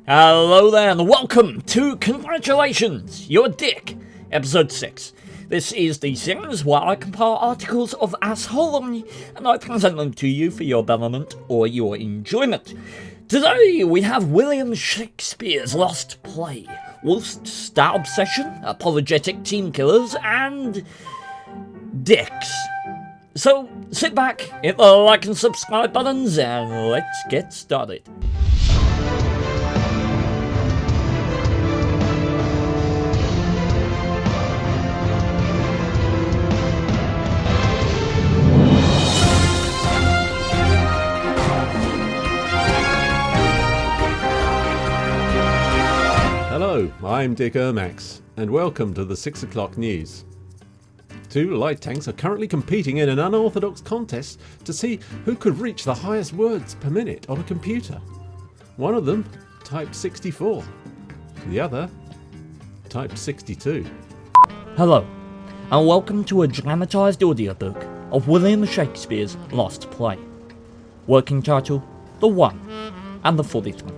Hello there and welcome to Congratulations, You're a Dick, episode 6. This is the series where I compile articles of assholery and I present them to you for your betterment or your enjoyment. Today we have William Shakespeare's lost play, Wallst's star obsession, apologetic team killers, and dicks. So sit back, hit the like and subscribe buttons, and let's get started. Hello, I'm Dick Ermax, and welcome to the 6 o'clock news. Two light tanks are currently competing in an unorthodox contest to see who could reach the highest words per minute on a computer. One of them typed 64, the other typed 62. Hello, and welcome to a dramatized audiobook of William Shakespeare's lost play. Working title, The One and the 43.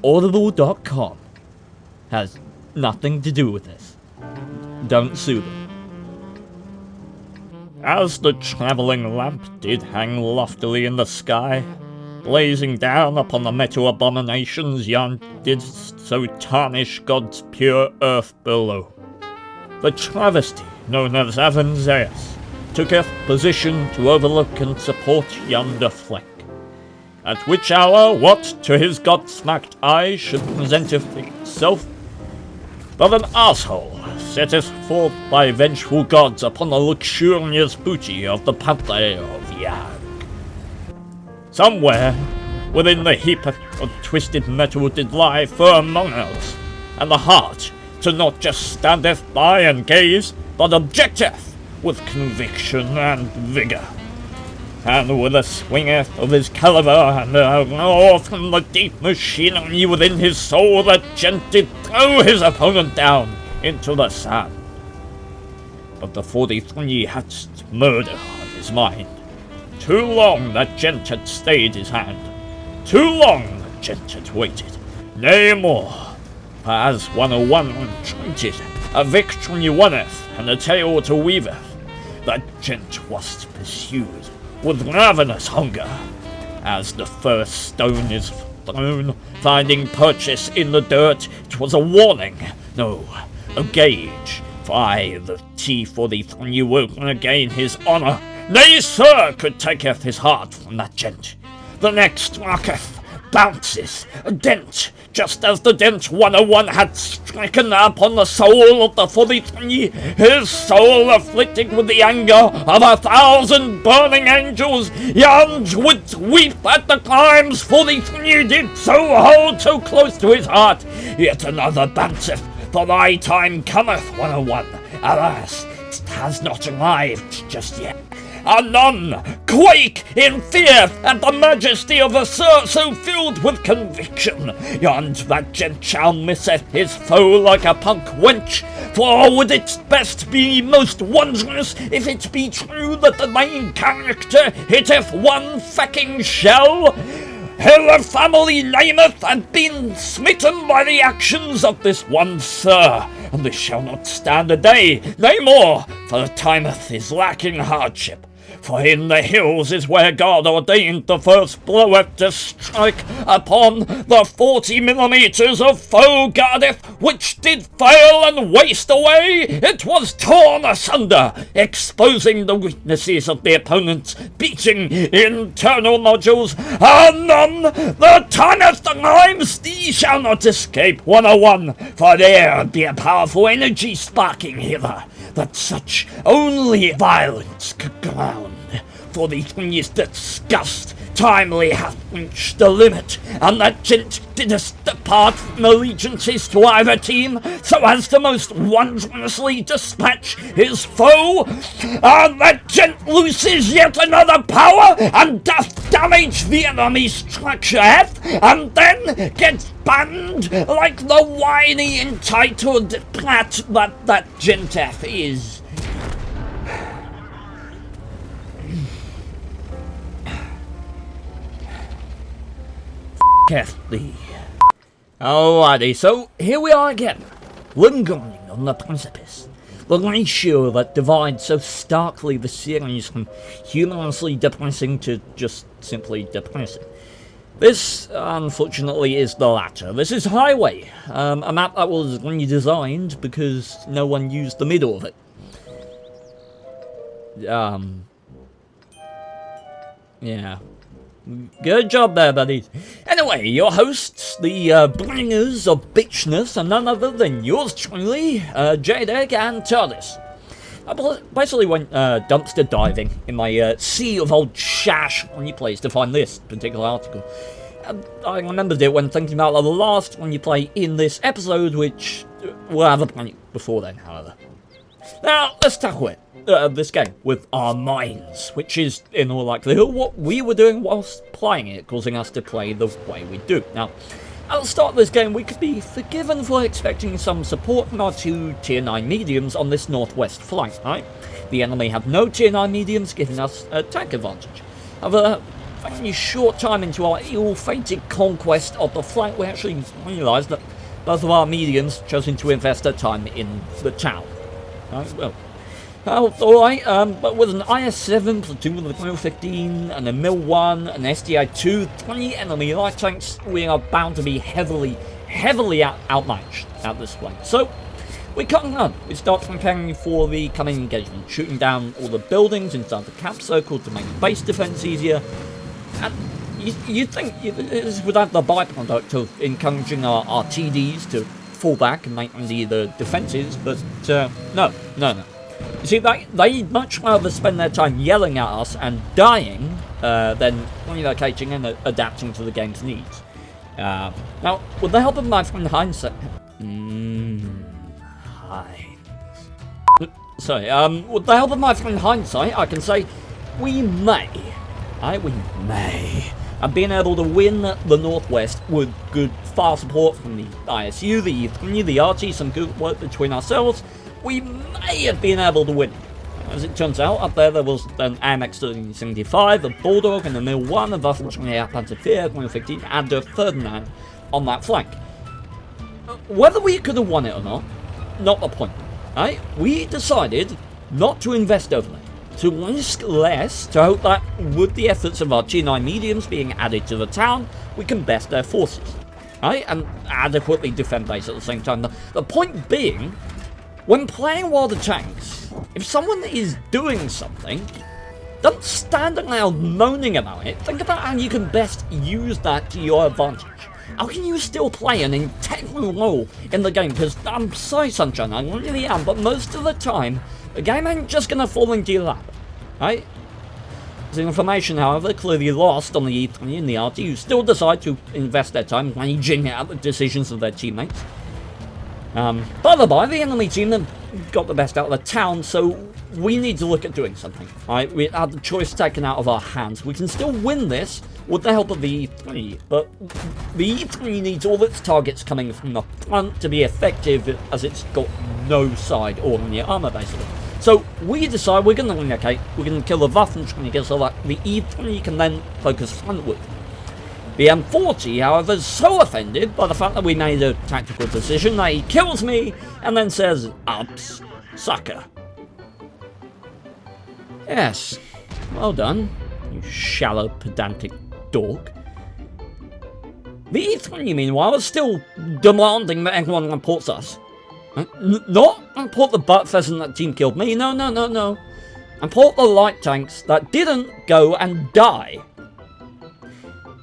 Audible.com has nothing to do with this. Don't sue them. As the travelling lamp did hang loftily in the sky, blazing down upon the metal abominations yon did so tarnish God's pure earth below, the travesty known as Avanzaeus tooketh position to overlook and support yonder flank, at which hour what to his God-smacked eye should presenteth itself but an asshole setteth forth by vengeful gods upon the luxurious booty of the panther of Yag. Somewhere within the heap of twisted metal did lie firm mongrels, and the heart to not just standeth by and gaze, but objecteth with conviction and vigour. And with a swingeth of his caliver and a roar from the deep machinery within his soul, that gent did throw his opponent down into the sand. But the 43 hadst murder on his mind. Too long that gent had stayed his hand. Too long that gent had waited. Nay more, for as 101 entreated, a victory wonneth and a tale to weaveth, that gent was pursued with ravenous hunger. As the first stone is thrown, finding purchase in the dirt, it was a warning, no, a gauge, for I, the T-43, will regain his honour. Nay, sir, could taketh his heart from that gent. The next rocketh, bounces, a dent, just as the dent 101 had stricken upon the soul of the 43, his soul afflicted with the anger of 1,000 burning angels, yearned would weep at the crimes 43 did so hold so close to his heart. Yet another bounceth, for thy time cometh, 101. Alas, it has not arrived just yet. And none quake in fear at the majesty of a sir so filled with conviction. Yond that gent shall misseth his foe like a punk wench. For would it best be most wondrous if it be true that the main character hitteth one fecking shell? Her family nameth and been smitten by the actions of this one sir, and this shall not stand a day, nay more, for the timeth is lacking hardship. For in the hills is where God ordained the first bloweth to strike upon the 40mm of foe Gardiff, which did fail and waste away. It was torn asunder, exposing the weaknesses of the opponent's beating internal nodules. Anon, the timeth rhymes, thee shall not escape, 101, for there be a powerful energy sparking hither, that such only violence could ground. For the thing is disgust timely hath reached the limit, and that gent didst depart from allegiances to either team, so as to most wondrously dispatch his foe, and that gent looses yet another power, and doth damage the enemy's structure, and then gets banned like the whiny entitled plat that gent is. Thee. Alrighty, so here we are again, lingering on the precipice. The ratio that divides so starkly the series from humorously depressing to just simply depressing. This, unfortunately, is the latter. This is Highway, a map that was redesigned because no one used the middle of it. Yeah. Good job there, buddies. Anyway, your hosts, the bringers of bitchness, are none other than yours truly, Jadek and TARDIS. I basically went dumpster diving in my sea of old shash replays to find this particular article. I remembered it when thinking about the last one you play in this episode, which we'll have a plenty before then, however. Now, let's tackle it. This game with our minds, which is in all likelihood what we were doing whilst playing it, causing us to play the way we do. Now, at the start of this game, we could be forgiven for expecting some support from our two tier 9 mediums on this northwest flank, right? The enemy have no tier 9 mediums, giving us a tank advantage. However, a very short time into our ill-fated conquest of the flank, we actually realised that both of our mediums chosen to invest their time in the town. Right, well, alright, but with an IS-7 platoon with a Mil 15 and a Mil 1 and an SDI-2, 20 enemy light tanks, we are bound to be heavily outmatched at this point. So, we cut and run. We start preparing for the coming engagement, shooting down all the buildings inside the camp circle to make base defense easier. And you'd think this would have the byproduct of encouraging our TDs to fall back and make the defenses, but no. You see, they much rather spend their time yelling at us and dying than relocating and adapting to the game's needs. Now, with the help of my friend Hindsight... with the help of my friend Hindsight, I can say we may have been able to win the Northwest with good fire support from the ISU, the E3, the RT, some good work between ourselves. We may have been able to win. As it turns out, up there was an AMX 1375, a Bulldog, and a Mil 1, a Waffenschneider Panzer IV, Mil 15, and a Ferdinand on that flank. Whether we could have won it or not the point. Right? We decided not to invest overly, to risk less, to hope that with the efforts of our G9 mediums being added to the town, we can best their forces. Right? And adequately defend base at the same time. The point being, when playing World of Tanks, if someone is doing something, don't stand around moaning about it. Think about how you can best use that to your advantage. How can you still play an integral role in the game? Because I'm sorry, Sunshine, I really am, but most of the time, the game ain't just going to fall into your lap, right? There's information, however, clearly lost on the E3 and the RT, who still decide to invest their time raging at the decisions of their teammates. By the by, the enemy team have got the best out of the town, so we need to look at doing something. Right? We had the choice taken out of our hands. We can still win this with the help of the E3, but the E3 needs all its targets coming from the front to be effective, as it's got no side or any armor, basically. So we decide we're going to relocate, we're going to kill the Waffenschneider so that the E3 can then focus frontward. The M40, however, is so offended by the fact that we made a tactical decision that he kills me and then says, "Ups, sucker." Yes, well done, you shallow, pedantic dork. The E3, meanwhile, is still demanding that everyone reports us. Not report the butt pheasant that team killed me, no. Report the light tanks that didn't go and die.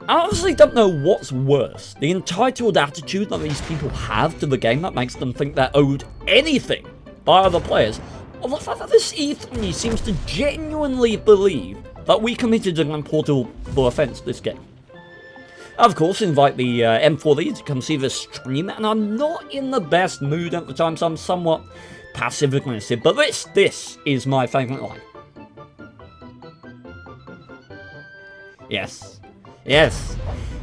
I honestly don't know what's worse, the entitled attitude that these people have to the game that makes them think they're owed anything by other players, or the fact that this E3 seems to genuinely believe that we committed an unpardonable offence this game. Of course, invite the M40 to come see this stream, and I'm not in the best mood at the time, so I'm somewhat passive-aggressive, but this is my favourite line. Yes,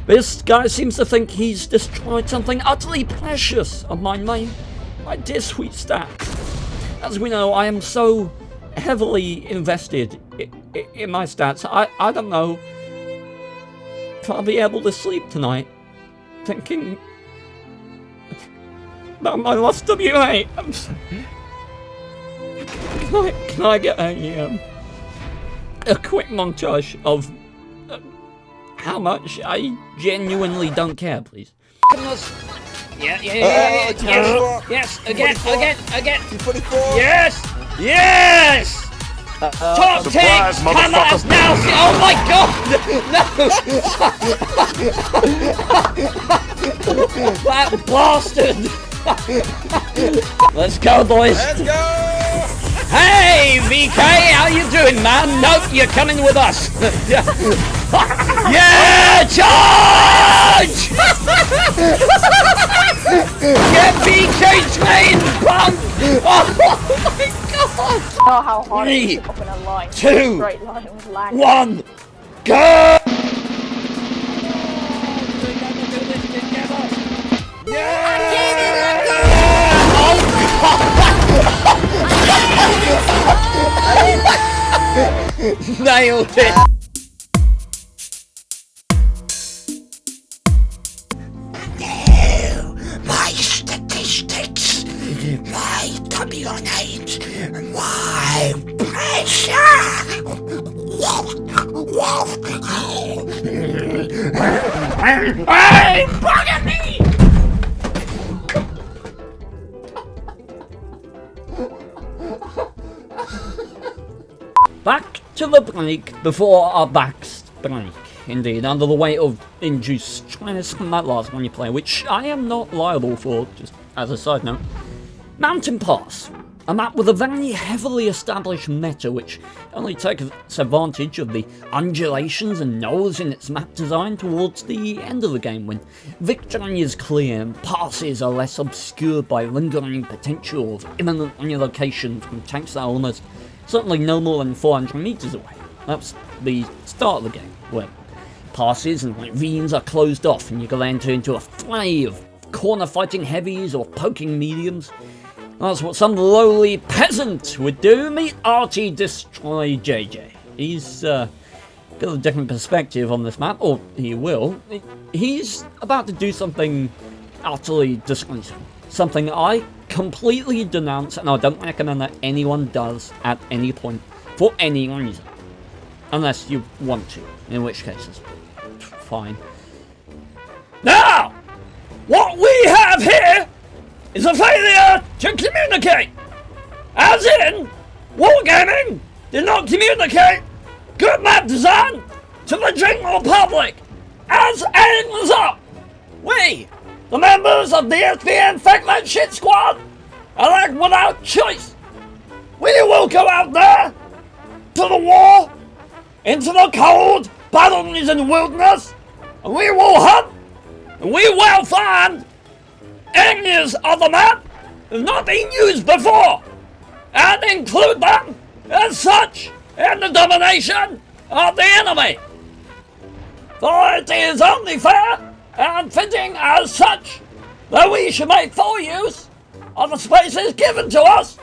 this guy seems to think he's destroyed something utterly precious of mine, my dear sweet stats. As we know, I am so heavily invested in my stats, I don't know if I'll be able to sleep tonight, thinking about my lost WA. I'm sorry. Can I get a quick montage of how much I genuinely don't care, please? Yes, again. Yes! Top Surprise, takes, cameras now! Oh my god! No! That bastard! Let's go, boys! Let's go! Hey, VK, how you doing, man? Nope, you're coming with us. Yeah, charge! Get VK trained, punk! Oh my god! Know how hard it is Three, to open a line. 2, Straight line with lag. 1, go! Nailed it! My statistics, my W8, my pressure. Hey, bugger me! Back to the break before our backs break. Indeed, under the weight of induced stress from that last one you play, which I am not liable for, just as a side note. Mountain Pass, a map with a very heavily established meta which only takes advantage of the undulations and knolls in its map design towards the end of the game, when victory is clear and passes are less obscured by lingering potential of imminent relocation from tanks that are almost certainly no more than 400 meters away. That's the start of the game, where passes and ravines are closed off and you can enter into a fray of corner fighting heavies or poking mediums. That's what some lowly peasant would do. Meet RT Destroy JJ. He's got a different perspective on this map, or he will. He's about to do something utterly disgraceful. Something I completely denounce, and I don't recommend that anyone does at any point for any reason. Unless you want to, in which case it's fine. Now, what we have here is a failure to communicate. As in, Wargaming did not communicate good map design to the general public. As ends up, we, the members of the SPN Fuck That Shit Squad, are like without choice. We will go out there to the war, into the cold, battle-reason wilderness, and we will hunt, and we will find areas of the map that have not been used before, and include them as such in the domination of the enemy. For it is only fair and fitting as such that we should make full use of the spaces given to us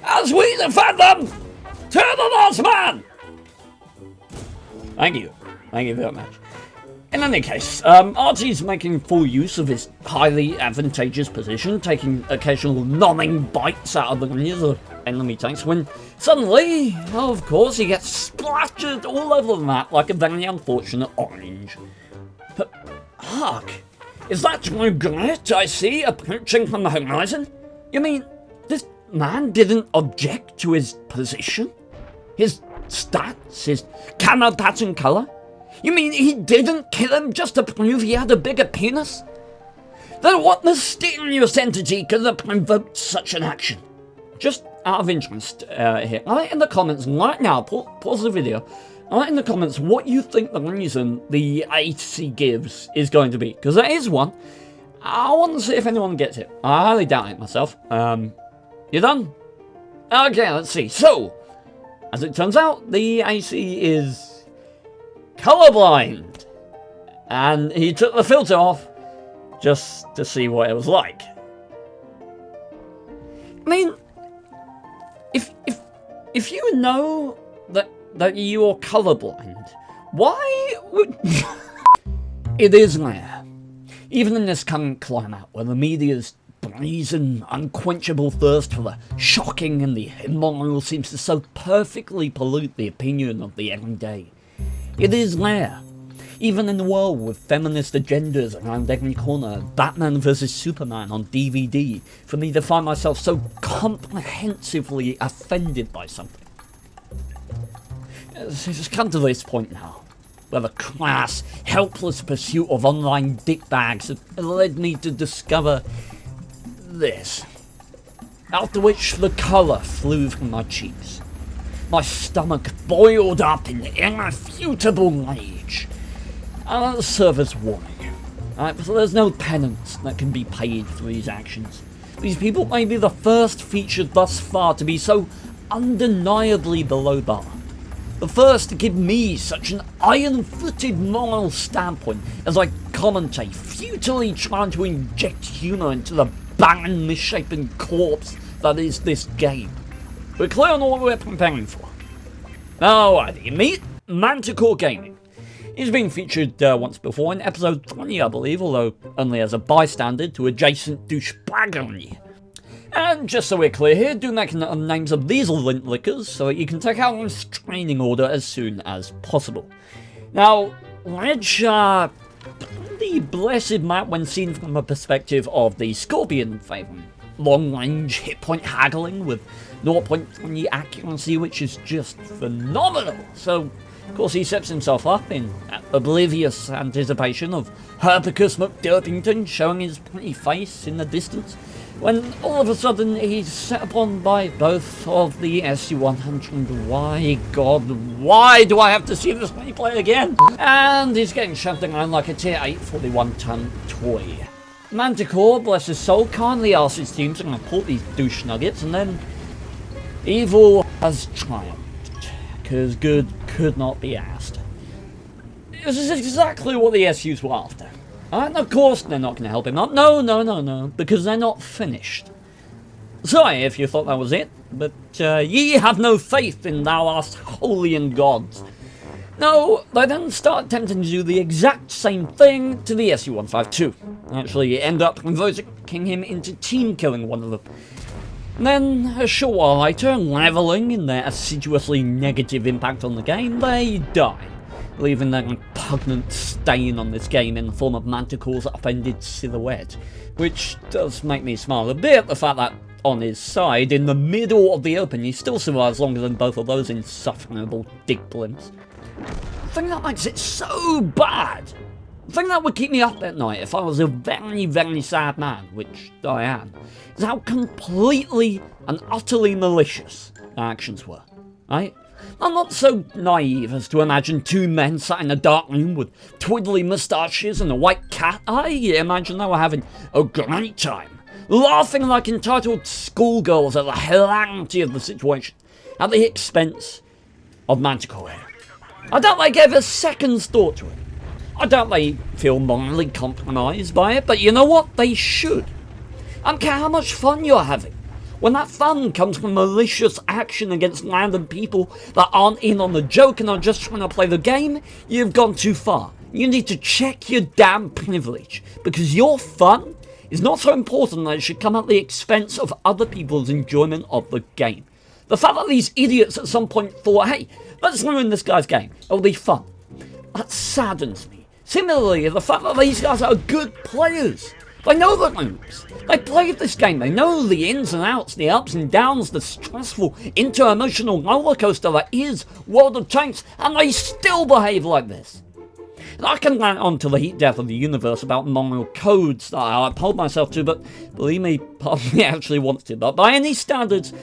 as we defend them to the last man. Thank you very much. In any case, RT's making full use of his highly advantageous position, taking occasional numbing bites out of the rears of enemy tanks, when suddenly, of course, he gets splattered all over the map like a very unfortunate orange. But, hark! Is that regret I see approaching from the horizon? You mean, this man didn't object to his position? His stats? His camo pattern colour? You mean he didn't kill him just to prove he had a bigger penis? Then what mysterious entity could have provoked such an action? Just out of interest here, write in the comments right now, pause the video, write in the comments what you think the reason the AC gives is going to be, because there is one. I want to see if anyone gets it. I highly doubt it myself. You done? Okay, let's see. So, as it turns out, the AC is colorblind, and he took the filter off just to see what it was like. I mean, if you know that you're colorblind, why would it is rare, even in this current climate where the media's brazen, unquenchable thirst for the shocking and the immoral seems to so perfectly pollute the opinion of the everyday. It is there. Even in a world with feminist agendas around every corner, Batman vs Superman on DVD, for me to find myself so comprehensively offended by something. It's come to this point now, where the crass, helpless pursuit of online dickbags has led me to discover this. After which the colour flew from my cheeks. My stomach boiled up in irrefutable rage. And that'll serve as warning. So there's no penance that can be paid for these actions. These people may be the first featured thus far to be so undeniably below bar. The first to give me such an iron-footed moral standpoint as I commentate, futilely trying to inject humour into the barren, misshapen corpse that is this game. We're clear on what we're preparing for. Alrighty, meet Manticore Gaming. He's been featured once before in episode 20, I believe, although only as a bystander to adjacent douchebaggery. And just so we're clear here, do make note of the names of these lint lickers so that you can take out a restraining order as soon as possible. Now, Wedge, the blessed map when seen from the perspective of the Scorpion favouring long-range hit-point haggling with 0.20 accuracy, which is just phenomenal. So, of course, he sets himself up in oblivious anticipation of Herpicus McDurpington showing his pretty face in the distance, when all of a sudden he's set upon by both of the SU-100. Why, God, why do I have to see this replay again? And he's getting shoved around like a tier 8 41-ton toy. Manticore, bless his soul, kindly asks his team to report these douche nuggets, and then evil has triumphed, because good could not be asked. This is exactly what the SUs were after. And of course they're not going to help him out. No, because they're not finished. Sorry if you thought that was it, but ye have no faith in thou art holy in gods. No, they then start attempting to do the exact same thing to the SU-152. Actually end up converting him into team killing one of them. And then, a short while later, levelling in their assiduously negative impact on the game, they die, leaving their repugnant stain on this game in the form of Manticore's offended silhouette, which does make me smile a bit, the fact that on his side, in the middle of the open, he still survives longer than both of those insufferable dick blimps. The thing that makes it so bad, the thing that would keep me up at night if I was a very, very sad man, which I am, is how completely and utterly malicious their actions were, right? I'm not so naive as to imagine two men sat in a dark room with twiddly moustaches and a white cat. I imagine they were having a great time, laughing like entitled schoolgirls at the hilarity of the situation, at the expense of Manticore. I doubt they gave a second's thought to it. I doubt they feel morally compromised by it, but you know what? They should. I don't care how much fun you're having. When that fun comes from malicious action against random people that aren't in on the joke and are just trying to play the game, you've gone too far. You need to check your damn privilege, because your fun is not so important that it should come at the expense of other people's enjoyment of the game. The fact that these idiots at some point thought, hey, let's ruin this guy's game, it'll be fun, that saddens me. Similarly, the fact that these guys are good players. They know the moves. They played this game. They know the ins and outs, the ups and downs, the stressful, inter-emotional rollercoaster that is World of Tanks, and they still behave like this. And I can rant on to the heat death of the universe about moral codes that I uphold myself to, but believe me, part of me actually wants to. But by any standards,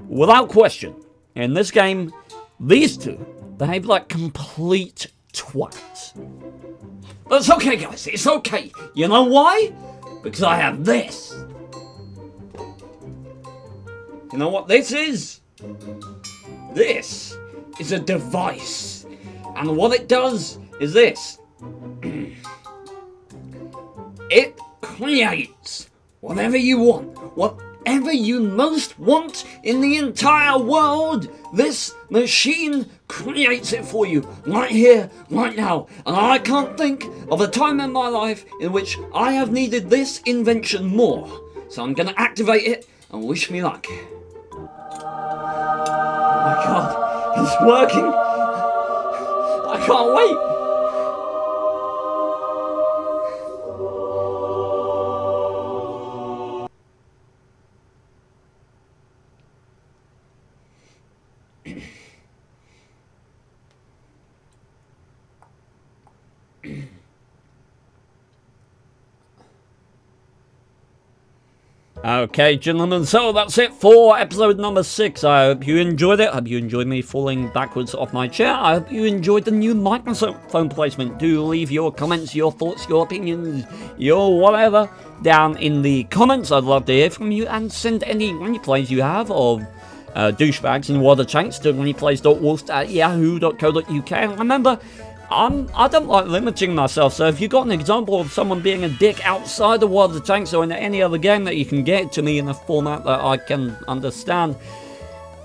without question, in this game, these two behave like complete twats. But it's okay, guys, it's okay. You know why? Because I have this. You know what this is? This is a device. And what it does is this. It creates whatever you want. Whatever you most want in the entire world, this machine creates it for you, right here, right now. And I can't think of a time in my life in which I have needed this invention more So I'm gonna activate it and wish me luck. Oh my god, it's working! I can't wait! Okay, gentlemen, so that's it for episode number 6. I hope you enjoyed it. I hope you enjoyed me falling backwards off my chair. I hope you enjoyed the new microphone placement. Do leave your comments, your thoughts, your opinions, your whatever down in the comments. I'd love to hear from you, and send any replays you have of douchebags and water tanks to replays.wallst at yahoo.co.uk. And remember, I don't like limiting myself, so if you've got an example of someone being a dick outside the water tanks or in any other game that you can get to me in a format that I can understand,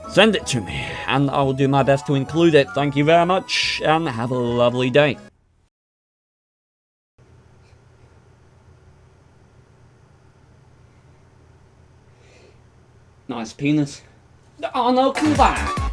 send it to me, and I will do my best to include it. Thank you very much, and have a lovely day. Nice penis. Oh no, come back!